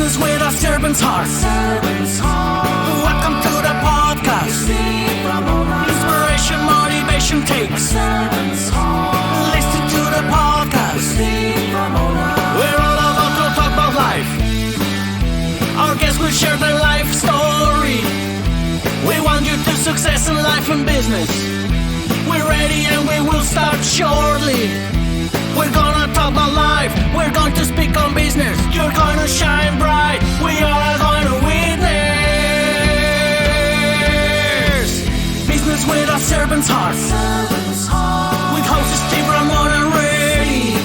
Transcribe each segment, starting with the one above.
Business with a servant's heart. Welcome to the podcast. Inspiration, motivation takes. Listen to the podcast. We're all about to talk about life. Our guests will share their life story. We want you to success in life and business. We're ready and we will start shortly. We're gonna talk about life. We're going to speak on business. You're gonna shine bright. We are going to witness. Business with a servant's heart. With hosts Steve Ramona and Ray.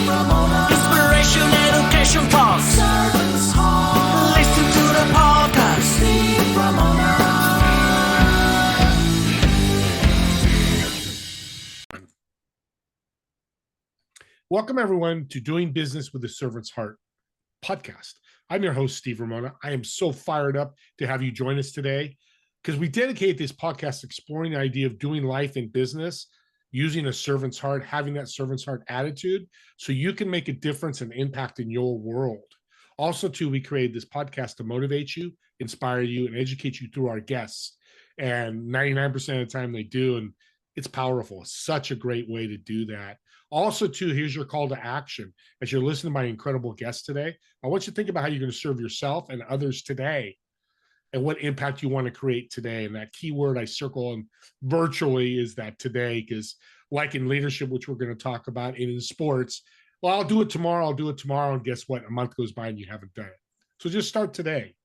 Inspiration, education talks. Listen to the podcast. Steve Ramona. Welcome, everyone, to Doing Business with a Servant's Heart podcast. I'm your host, Steve Ramona. I am so fired up to have you join us today because we dedicate this podcast exploring the idea of doing life in business, using a servant's heart, having that servant's heart attitude so you can make a difference and impact in your world. Also, too, we created this podcast to motivate you, inspire you, and educate you through our guests. And 99% of the time they do, and it's powerful. It's such a great way to do that. Also, too, here's your call to action. As you're listening to my incredible guest today, I want you to think about how you're going to serve yourself and others today and what impact you want to create today. And that key word I circle on virtually is that today, because like in leadership, which we're going to talk about, and in sports, well, I'll do it tomorrow. And guess what? A month goes by and you haven't done it. So just start today.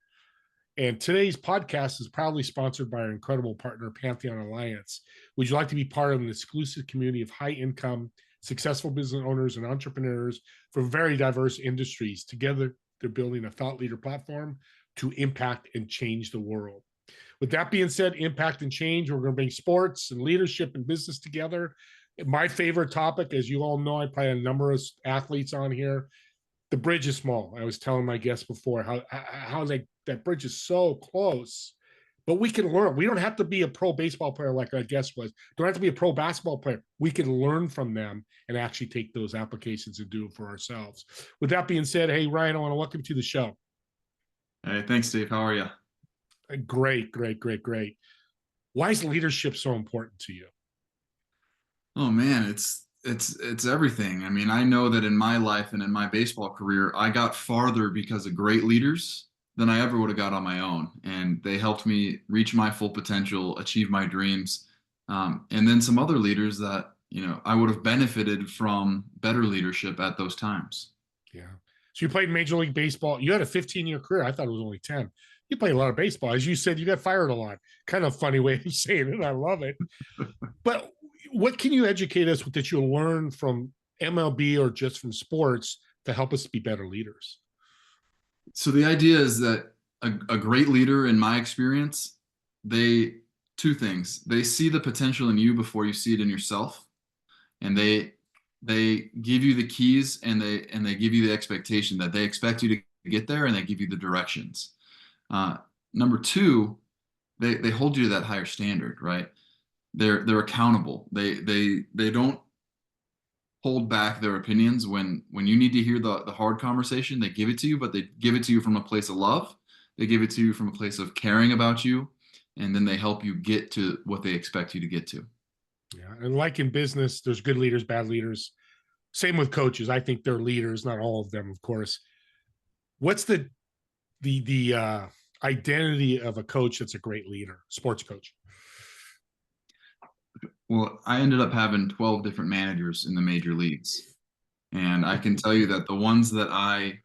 And today's podcast is proudly sponsored by our incredible partner, Pantheon Alliance. Would you like to be part of an exclusive community of high-income, successful business owners and entrepreneurs from very diverse industries? Together, they're building a thought leader platform to impact and change the world. With that being said, impact and change, we're going to bring sports and leadership and business together. My favorite topic, as you all know, I play a number of athletes on here. The bridge is small. I was telling my guests before how that bridge is so close, but we can learn. We don't have to be a pro baseball player like our guest was. Don't have to be a pro basketball player. We can learn from them and actually take those applications and do it for ourselves. With that being said, hey, Ryan, I want to welcome you to the show. Hey, thanks, Steve. How are you? Great. Why is leadership so important to you? Oh man, it's everything. I mean, I know that in my life and in my baseball career, I got farther because of great leaders than I ever would have got on my own. And they helped me reach my full potential, achieve my dreams. And then some other leaders that, I would have benefited from better leadership at those times. Yeah. So you played Major League Baseball. You had a 15-year career. I thought it was only 10. You played a lot of baseball. As you said, you got fired a lot. Kind of funny way of saying it. I love it. But what can you educate us with that you'll learn from MLB or just from sports to help us be better leaders? So the idea is that a great leader, in my experience, two things. They see the potential in you before you see it in yourself. And they give you the keys and they give you the expectation that they expect you to get there, and they give you the directions. Number two, they hold you to that higher standard, right? They're accountable. They don't hold back their opinions when you need to hear the hard conversation. They give it to you, but they give it to you from a place of love. They give it to you from a place of caring about you, and then they help you get to what they expect you to get to. Yeah, and like in business, there's good leaders, bad leaders. Same with coaches. I think they're leaders, not all of them, of course. What's the identity of a coach that's a great leader, sports coach? Well, I ended up having 12 different managers in the major leagues. And I can tell you that the ones that I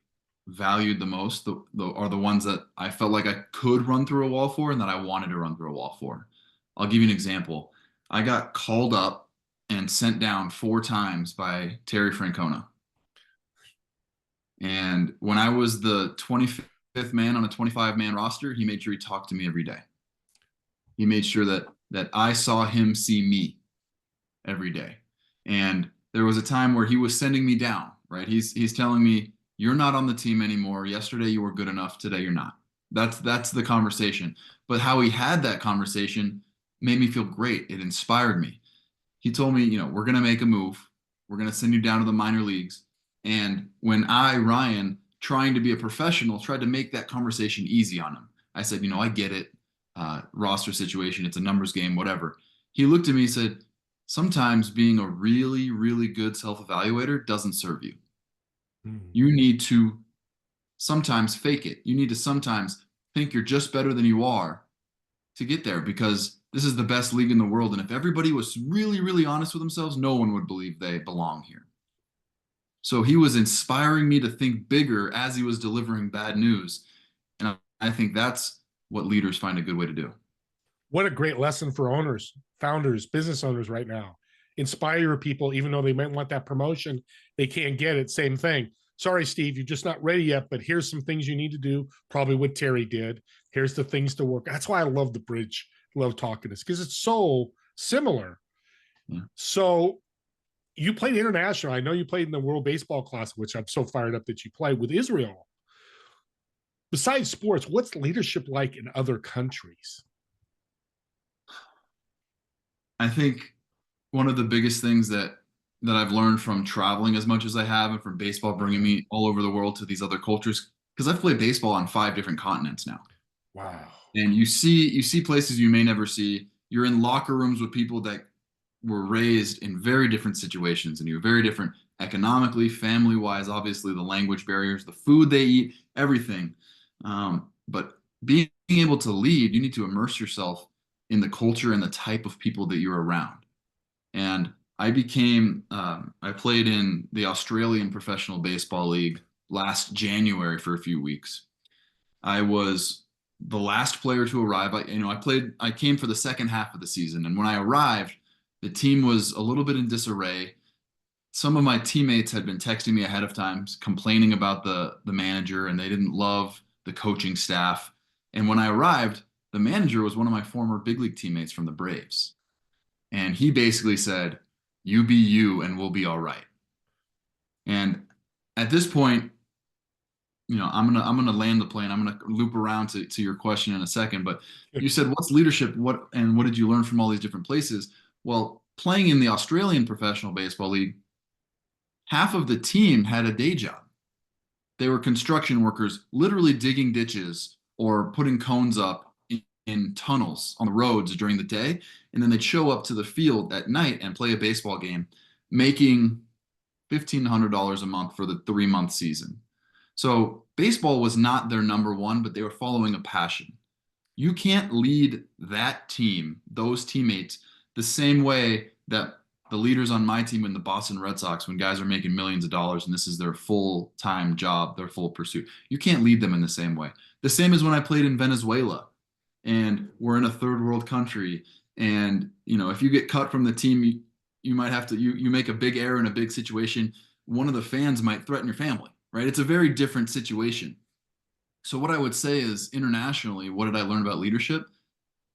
valued the most are the ones that I felt like I could run through a wall for and that I wanted to run through a wall for. I'll give you an example. I got called up and sent down 4 times by Terry Francona. And when I was the 25th man on a 25-man roster, he made sure he talked to me every day. He made sure that I saw him see me every day. And there was a time where he was sending me down, right? He's telling me, you're not on the team anymore. Yesterday you were good enough. Today you're not. That's the conversation. But how he had that conversation made me feel great. It inspired me. He told me, we're going to make a move. We're going to send you down to the minor leagues. And when I, Ryan, trying to be a professional, tried to make that conversation easy on him. I said, I get it. Roster situation, it's a numbers game, whatever. He looked at me and said, sometimes being a really, really good self-evaluator doesn't serve you. You need to sometimes fake it. You need to sometimes think you're just better than you are to get there, because this is the best league in the world. And if everybody was really, really honest with themselves, no one would believe they belong here. So he was inspiring me to think bigger as he was delivering bad news. And I think that's what leaders find a good way to do. What a great lesson for owners, founders, business owners right now. Inspire your people, even though they might want that promotion, they can't get it. Same thing. Sorry, Steve, you're just not ready yet, but here's some things you need to do. Probably what Terry did. Here's the things to work. That's why I love the bridge. Love talking this, because it's so similar. Yeah. So you played international. I know you played in the World Baseball Classic, which I'm so fired up that you played with Israel. Besides sports, what's leadership like in other countries? I think one of the biggest things that I've learned from traveling as much as I have, and from baseball bringing me all over the world to these other cultures, because I've played baseball on 5 different continents now. Wow. And you see places you may never see. You're in locker rooms with people that were raised in very different situations, and you're very different economically, family-wise, obviously the language barriers, the food they eat, everything. But being able to lead, you need to immerse yourself in the culture and the type of people that you're around. And I played in the Australian Professional Baseball League last January for a few weeks. I was the last player to arrive. I came for the second half of the season. And when I arrived, the team was a little bit in disarray. Some of my teammates had been texting me ahead of time, complaining about the manager, and they didn't love the coaching staff. And when I arrived, the manager was one of my former big league teammates from the Braves. And he basically said, "You be you and we'll be all right." And at this point, I'm gonna land the plane. I'm gonna loop around to your question in a second. But you said, what's leadership? What did you learn from all these different places? Well, playing in the Australian Professional Baseball League, half of the team had a day job. They were construction workers, literally digging ditches or putting cones up in tunnels on the roads during the day. And then they'd show up to the field at night and play a baseball game, making $1,500 a month for the 3-month season. So baseball was not their number one, but they were following a passion. You can't lead that team, those teammates, the same way that the leaders on my team in the Boston Red Sox, when guys are making millions of dollars and this is their full-time job, their full pursuit. You can't lead them in the same way. The same as when I played in Venezuela and we're in a third world country. And, if you get cut from the team, you might have to, you make a big error in a big situation. One of the fans might threaten your family, right? It's a very different situation. So what I would say is, internationally, what did I learn about leadership?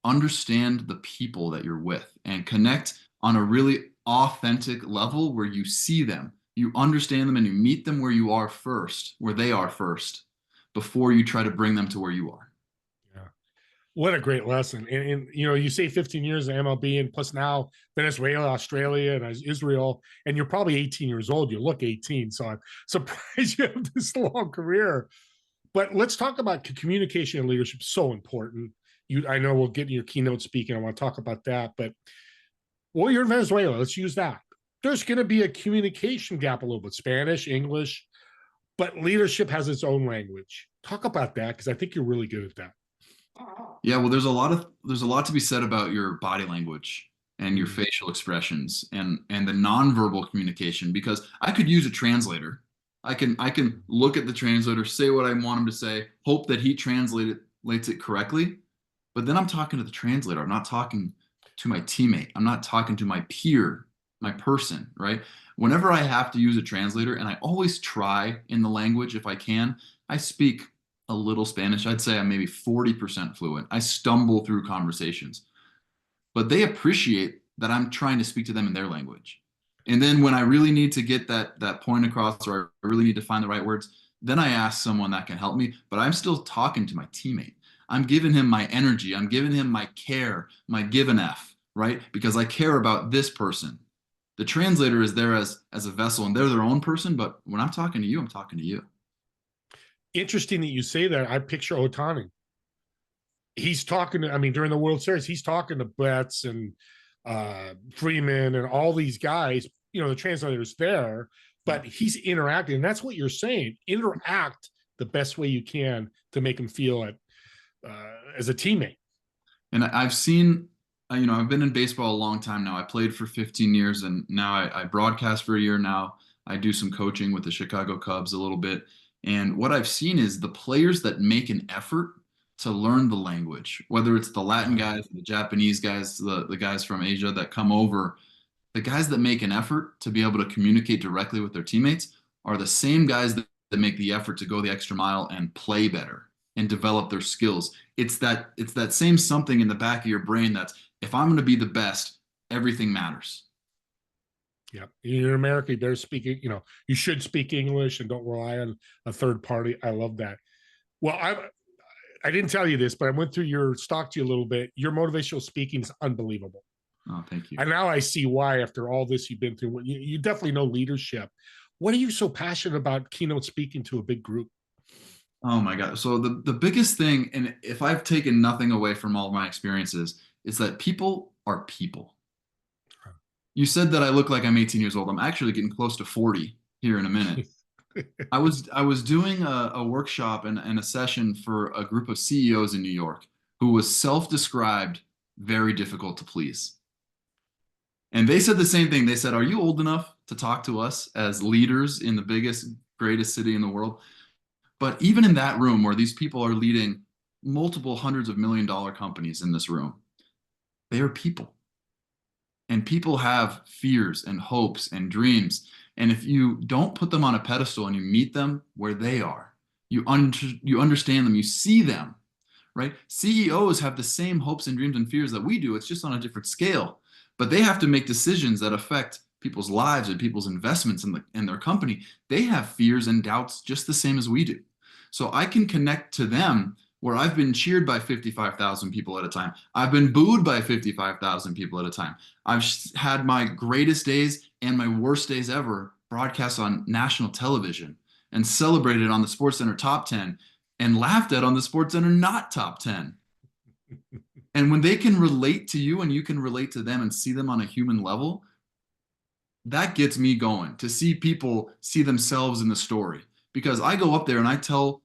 Understand the people that you're with and connect on a really authentic level where you see them, you understand them, and you meet them where you are first, where they are first, before you try to bring them to where you are. Yeah. What a great lesson. And you say 15 years in MLB, and plus now Venezuela, Australia, and Israel, and you're probably 18 years old. You look 18, so I'm surprised you have this long career. But let's talk about communication and leadership. So important. I know we'll get in your keynote speaking. I want to talk about that. But, well, you're in Venezuela. Let's use that. There's going to be a communication gap a little bit, Spanish, English, but leadership has its own language. Talk about that, because I think you're really good at that. Yeah, well, there's a lot to be said about your body language and your facial expressions and the nonverbal communication, because I could use a translator. I can look at the translator, say what I want him to say, hope that he translates it correctly. But then I'm talking to the translator. I'm not talking to my teammate. I'm not talking to my peer, my person, right? Whenever I have to use a translator, and I always try in the language if I can, I speak a little Spanish. I'd say I'm maybe 40% fluent. I stumble through conversations. But they appreciate that I'm trying to speak to them in their language. And then when I really need to get that point across, or I really need to find the right words, then I ask someone that can help me. But I'm still talking to my teammate. I'm giving him my energy. I'm giving him my care, my give an F, right? Because I care about this person. The translator is there as a vessel, and they're their own person. But when I'm talking to you, I'm talking to you. interesting that you say that. I picture Otani. He's talking to, I mean, during the World Series, he's talking to Betts and Freeman and all these guys. You know, the translator's there, but he's interacting. And that's what you're saying. Interact the best way you can to make him feel it as a teammate. And I've seen, I've been in baseball a long time now. I played for 15 years, and now I broadcast for a year now. I do some coaching with the Chicago Cubs a little bit. And what I've seen is the players that make an effort to learn the language, whether it's the Latin guys, the Japanese guys, the guys from Asia that come over, the guys that make an effort to be able to communicate directly with their teammates are the same guys that make the effort to go the extra mile and play better and develop their skills. It's that same something in the back of your brain that's, if I'm going to be the best, everything matters. Yeah. In America, you better speak, you should speak English and don't rely on a third party. I love that. Well, I didn't tell you this, but I went through stalked you a little bit. Your motivational speaking is unbelievable. Oh, thank you. And now I see why, after all this you've been through. You definitely know leadership. What are you so passionate about keynote speaking to a big group? Oh my God. So the biggest thing, and if I've taken nothing away from all of my experiences, is that people are people. You said that I look like I'm 18 years old. I'm actually getting close to 40 here in a minute. I was doing a workshop and a session for a group of CEOs in New York who was self-described very difficult to please. And they said the same thing. They said, "Are you old enough to talk to us as leaders in the biggest, greatest city in the world?" But even in that room where these people are leading multiple hundreds of million-dollar companies in this room, they are people. And people have fears and hopes and dreams. And if you don't put them on a pedestal and you meet them where they are, you understand them, you see them, right? CEOs have the same hopes and dreams and fears that we do. It's just on a different scale. But they have to make decisions that affect people's lives and people's investments in their company. They have fears and doubts just the same as we do. So I can connect to them where I've been cheered by 55,000 people at a time. I've been booed by 55,000 people at a time. I've had my greatest days and my worst days ever broadcast on national television and celebrated on the SportsCenter top 10 and laughed at on the SportsCenter not top 10. And when they can relate to you and you can relate to them and see them on a human level, that gets me going, to see people see themselves in the story. Because I go up there and I tell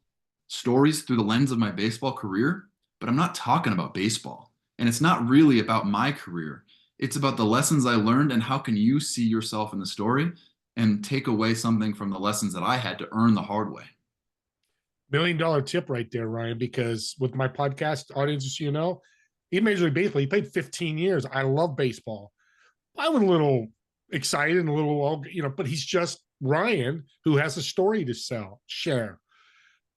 stories through the lens of my baseball career, but I'm not talking about baseball. And it's not really about my career. It's about the lessons I learned and how can you see yourself in the story and take away something from the lessons that I had to earn the hard way. $1 million tip right there, Ryan, because with my podcast audience, he Major League Baseball, he played 15 years. I love baseball. I was a little excited and a little, but he's just Ryan who has a story to share.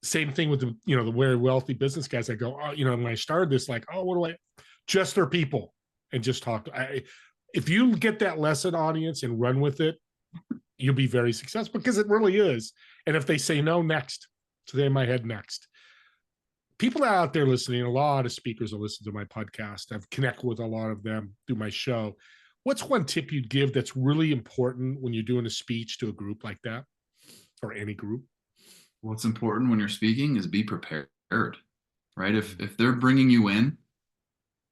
Same thing with the very wealthy business guys. I go, when I started this, just their people and just talk. If you get that lesson, audience, and run with it, you'll be very successful, because it really is. And if they say no, next. So they might head next. People out there listening, a lot of speakers will listen to my podcast. I've connected with a lot of them through my show. What's one tip you'd give that's really important when you're doing a speech to a group like that, or any group? What's important when you're speaking is be prepared, right? If they're bringing you in,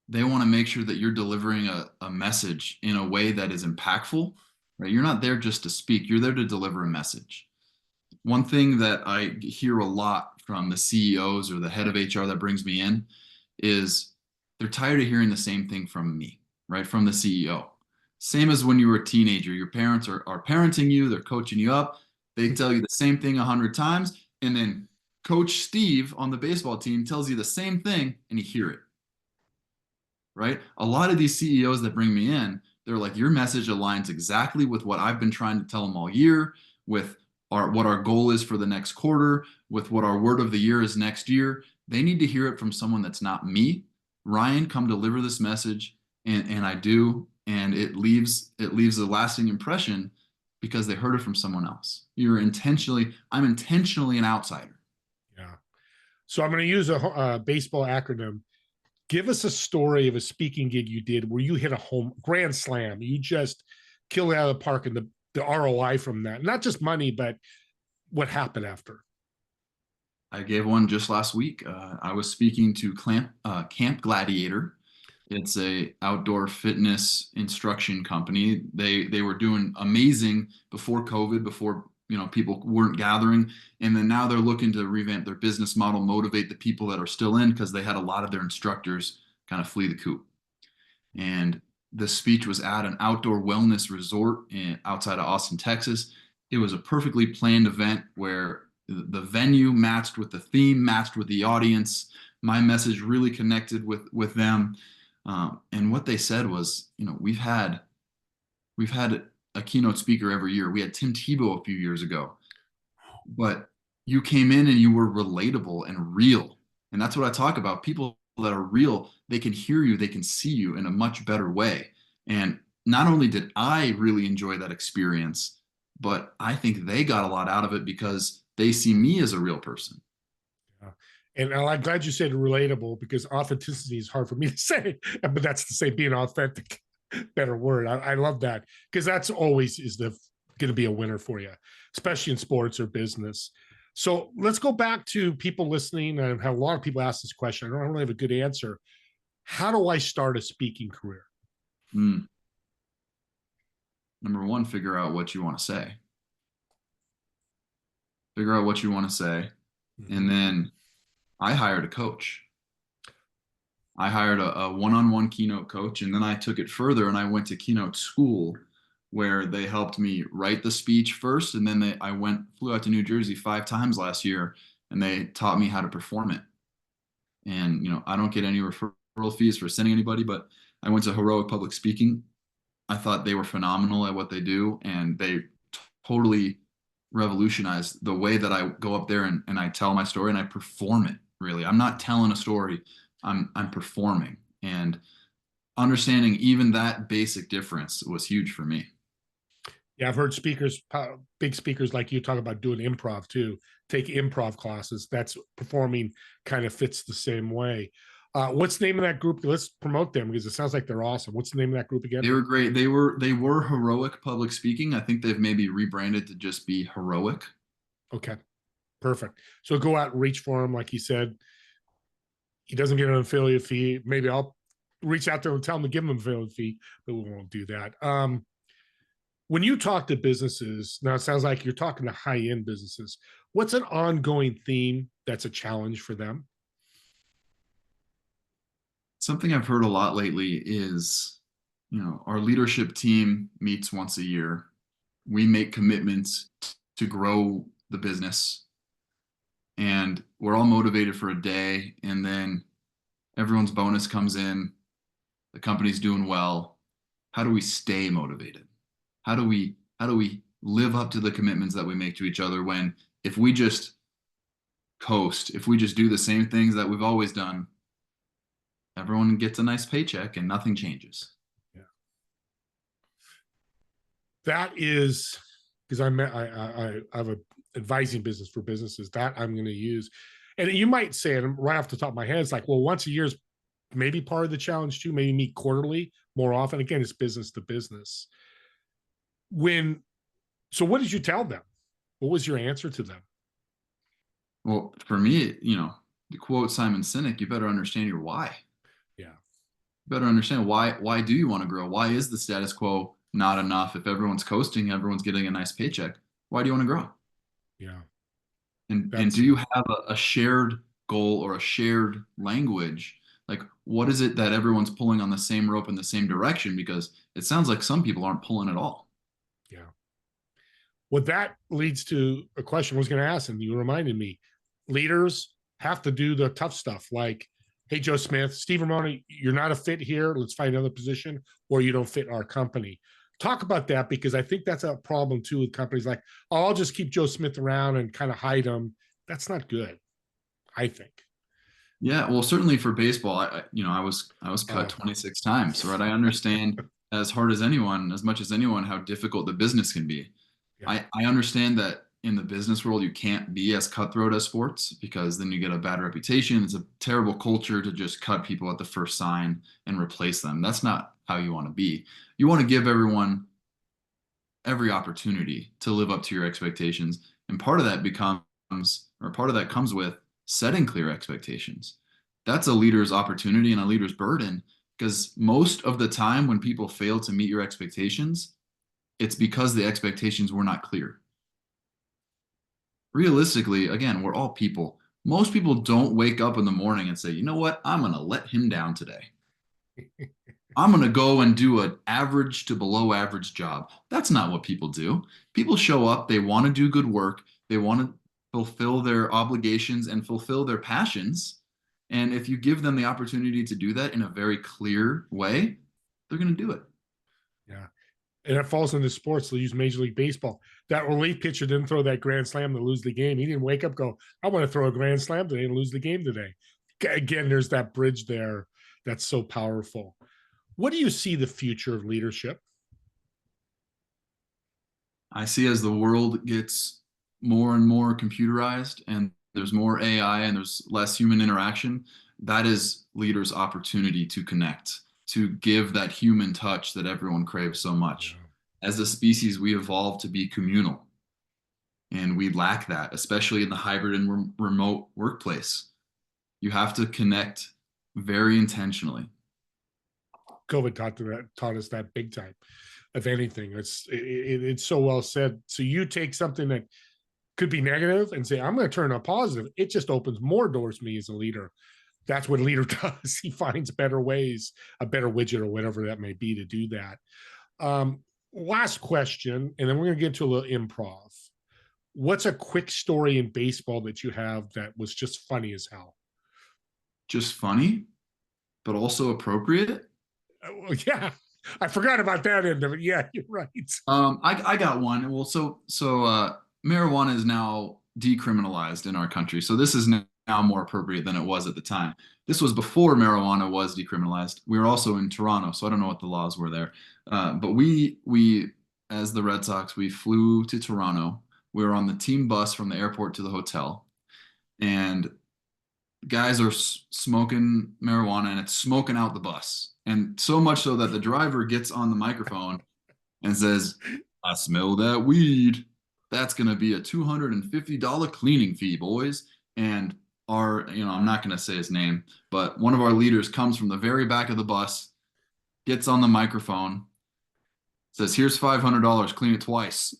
they want to make sure that you're delivering a message in a way that is impactful, right? You're not there just to speak. You're there to deliver a message. One thing that I hear a lot from the CEOs or the head of HR that brings me in is they're tired of hearing the same thing from me, right? From the CEO. Same as when you were a teenager, your parents are parenting you, they're coaching you up. They tell you the same thing 100 times. And then Coach Steve on the baseball team tells you the same thing and you hear it, right? A lot of these CEOs that bring me in, they're like, your message aligns exactly with what I've been trying to tell them all year, with what our goal is for the next quarter, with what our word of the year is next year. They need to hear it from someone that's not me. Ryan, come deliver this message. And I do. And it leaves a lasting impression because they heard it from someone else. I'm intentionally an outsider. Yeah. So I'm going to use a baseball acronym. Give us a story of a speaking gig you did where you hit a home grand slam. You just killed it out of the park, and the ROI from that, not just money, but what happened after. I gave one just last week. I was speaking to Camp Gladiator. It's a outdoor fitness instruction company. They were doing amazing before COVID, before people weren't gathering, and then now they're looking to revamp their business model, motivate the people that are still in, because they had a lot of their instructors kind of flee the coop. And the speech was at an outdoor wellness resort outside of Austin, Texas. It was a perfectly planned event where the venue matched with the theme, matched with the audience. My message really connected with them. And what they said was, we've had a keynote speaker every year. We had Tim Tebow a few years ago, but you came in and you were relatable and real. And that's what I talk about. People that are real, they can hear you, they can see you in a much better way. And not only did I really enjoy that experience, but I think they got a lot out of it because they see me as a real person. Yeah. And I'm glad you said relatable, because authenticity is hard for me to say, but that's to say being authentic, better word. I love that, because that's always going to be a winner for you, especially in sports or business. So let's go back to people listening. I've had a lot of people ask this question. I don't really have a good answer. How do I start a speaking career? Number one, figure out what you want to say. Figure out what you want to say. Mm-hmm. And then I hired a coach. I hired a one-on-one keynote coach, and then I took it further and I went to keynote school, where they helped me write the speech first, and then I flew out to New Jersey 5 times last year, and they taught me how to perform it. And I don't get any referral fees for sending anybody, but I went to Heroic Public Speaking. I thought they were phenomenal at what they do, and they totally revolutionized the way that I go up there and I tell my story and I perform it. Really, I'm not telling a story, I'm performing. And understanding even that basic difference was huge for me. Yeah, I've heard big speakers like you talk about doing improv too. Take improv classes. That's performing kind of fits the same way. What's the name of that group? Let's promote them, because it sounds like they're awesome. What's the name of that group again? They were great. They were Heroic Public Speaking. I think they've maybe rebranded to just be Heroic. Okay, perfect. So go out and reach for him. Like he said, he doesn't get an affiliate fee. Maybe I'll reach out to him and tell him to give him an affiliate fee, but we won't do that. When you talk to businesses, now it sounds like you're talking to high-end businesses. What's an ongoing theme that's a challenge for them? Something I've heard a lot lately is, our leadership team meets once a year. We make commitments to grow the business, and we're all motivated for a day, and then everyone's bonus comes in, the company's doing well. How do we stay motivated? How do we live up to the commitments that we make to each other, when if we just coast, if we just do the same things that we've always done, everyone gets a nice paycheck and nothing changes? Yeah. That is, because I have an advising business for businesses that I'm going to use. And you might say, and right off the top of my head, it's like, well, once a year is maybe part of the challenge too, maybe meet quarterly more often. Again, it's business to business. So what did you tell them? What was your answer to them? Well, for me, to quote Simon Sinek, you better understand your why. Yeah. You better understand why do you want to grow? Why is the status quo not enough? If everyone's coasting, everyone's getting a nice paycheck, why do you want to grow? Yeah. And do you have a shared goal or a shared language? Like, what is it that everyone's pulling on the same rope in the same direction? Because it sounds like some people aren't pulling at all. Yeah. Well, that leads to a question I was going to ask, and you reminded me. Leaders have to do the tough stuff, like, hey, Joe Smith, Steve Ramona, you're not a fit here. Let's find another position, or you don't fit our company. Talk about that, because I think that's a problem too with companies like, oh, I'll just keep Joe Smith around and kind of hide him. That's not good, I think. Yeah, well, certainly for baseball, I was cut 26 times, right? I understand as much as anyone, how difficult the business can be. Yeah. I understand that in the business world, you can't be as cutthroat as sports, because then you get a bad reputation. It's a terrible culture to just cut people at the first sign and replace them. That's not how you want to be. You want to give everyone every opportunity to live up to your expectations. And part of that comes with setting clear expectations. That's a leader's opportunity and a leader's burden, because most of the time when people fail to meet your expectations, it's because the expectations were not clear. Realistically, again, we're all people. Most people don't wake up in the morning and say, you know what, I'm going to let him down today. I'm going to go and do an average to below average job. That's not what people do. People show up, they want to do good work, they want to fulfill their obligations and fulfill their passions. And if you give them the opportunity to do that in a very clear way, they're going to do it. Yeah. And it falls into sports. They'll use Major League Baseball. That relief pitcher didn't throw that grand slam to lose the game. He didn't wake up, go, I want to throw a grand slam today and lose the game today. Again, there's that bridge there that's so powerful. What do you see the future of leadership? I see, as the world gets more and more computerized and there's more AI and there's less human interaction, that is leaders' opportunity to connect, to give that human touch that everyone craves so much. Yeah. As a species, we evolved to be communal, and we lack that, especially in the hybrid and remote workplace. You have to connect very intentionally. COVID taught us that big time. If anything, it's so well said. So you take something that could be negative and say, I'm going to turn a positive. It just opens more doors to me as a leader. That's what a leader does. He finds better ways, a better widget or whatever that may be, to do that. Last question, and then we're going to get to a little improv. What's a quick story in baseball that you have that was just funny as hell? Just funny, but also appropriate? Yeah, I forgot about that end of it. Yeah, you're right. I got one. Well, so marijuana is now decriminalized in our country. So this is now more appropriate than it was at the time. This was before marijuana was decriminalized. We were also in Toronto, so I don't know what the laws were there. But we, as the Red Sox, we flew to Toronto. We were on the team bus from the airport to the hotel, and guys are smoking marijuana, and it's smoking out the bus. And so much so that the driver gets on the microphone and says, I smell that weed. That's going to be a $250 cleaning fee, boys. And I'm not going to say his name, but one of our leaders comes from the very back of the bus, gets on the microphone, says, here's $500, clean it twice.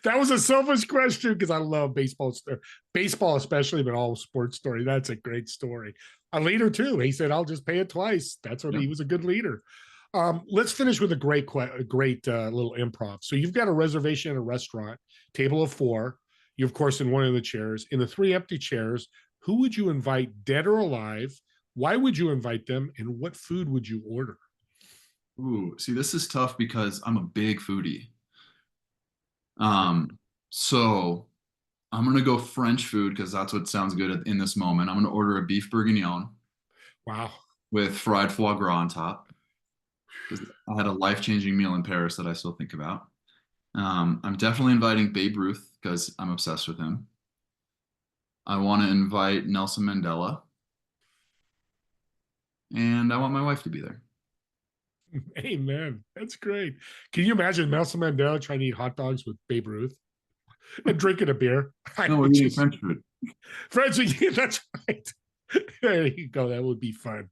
That was a selfish question because I love baseball especially, but all sports story. That's a great story. A leader too. He said, I'll just pay it twice. That's what He was a good leader. Let's finish with a great little improv. So you've got a reservation at a restaurant, table of 4. You're, of course, in one of the chairs. In the 3 empty chairs, who would you invite, dead or alive? Why would you invite them? And what food would you order? Ooh, see, this is tough because I'm a big foodie. So I'm going to go French food because that's what sounds good in this moment. I'm going to order a beef bourguignon. Wow. With fried foie gras on top. I had a life-changing meal in Paris that I still think about. I'm definitely inviting Babe Ruth because I'm obsessed with him. I want to invite Nelson Mandela. And I want my wife to be there. Amen. That's great. Can you imagine Nelson Mandela trying to eat hot dogs with Babe Ruth and drinking a beer? No, we're eating French food. French food, that's right. There you go. That would be fun.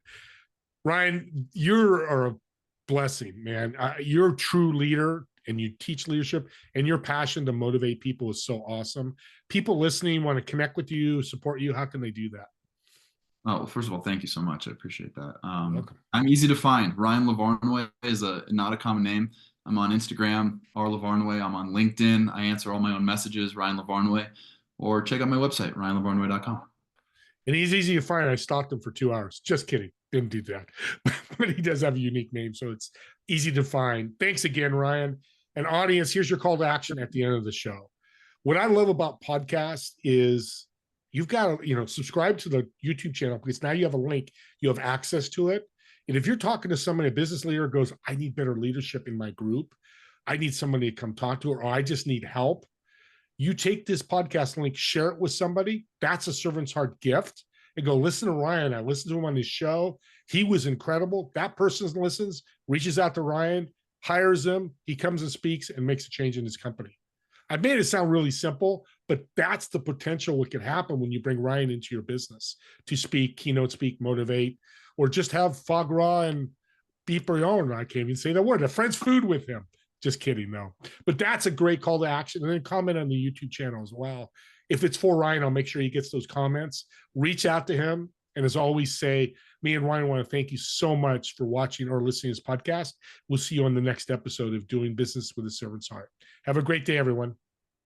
Ryan, you're a blessing, man. You're a true leader, and you teach leadership, and your passion to motivate people is so awesome. People listening want to connect with you, support you. How can they do that? Oh, well, first of all, thank you so much. I appreciate that. I'm easy to find. Ryan Lavarnway is not a common name. I'm on Instagram, R.Lavarnway. I'm on LinkedIn. I answer all my own messages, Ryan Lavarnway. Or check out my website, ryanlavarnway.com. And he's easy to find. I stalked him for 2 hours. Just kidding. Didn't do that. But he does have a unique name, so it's easy to find. Thanks again, Ryan. And audience, here's your call to action at the end of the show. What I love about podcasts is you've got to, subscribe to the YouTube channel, because now you have a link, you have access to it. And if you're talking to somebody, a business leader goes, I need better leadership in my group, I need somebody to come talk to, or I just need help. You take this podcast link, share it with somebody. That's a servant's heart gift. And go, listen to Ryan. I listened to him on his show. He was incredible. That person listens, reaches out to Ryan, hires him. He comes and speaks and makes a change in his company. I made it sound really simple, But that's the potential what could happen when you bring Ryan into your business to speak, keynote speak, motivate, or just have foie gras and beef bouillon. I can't even say that word. A French food with him. Just kidding, no. But that's a great call to action. And then comment on the YouTube channel as well. If it's for Ryan, I'll make sure he gets those comments. Reach out to him. And as always, say, me and Ryan want to thank you so much for watching or listening to this podcast. We'll see you on the next episode of Doing Business with a Servant's Heart. Have a great day, everyone.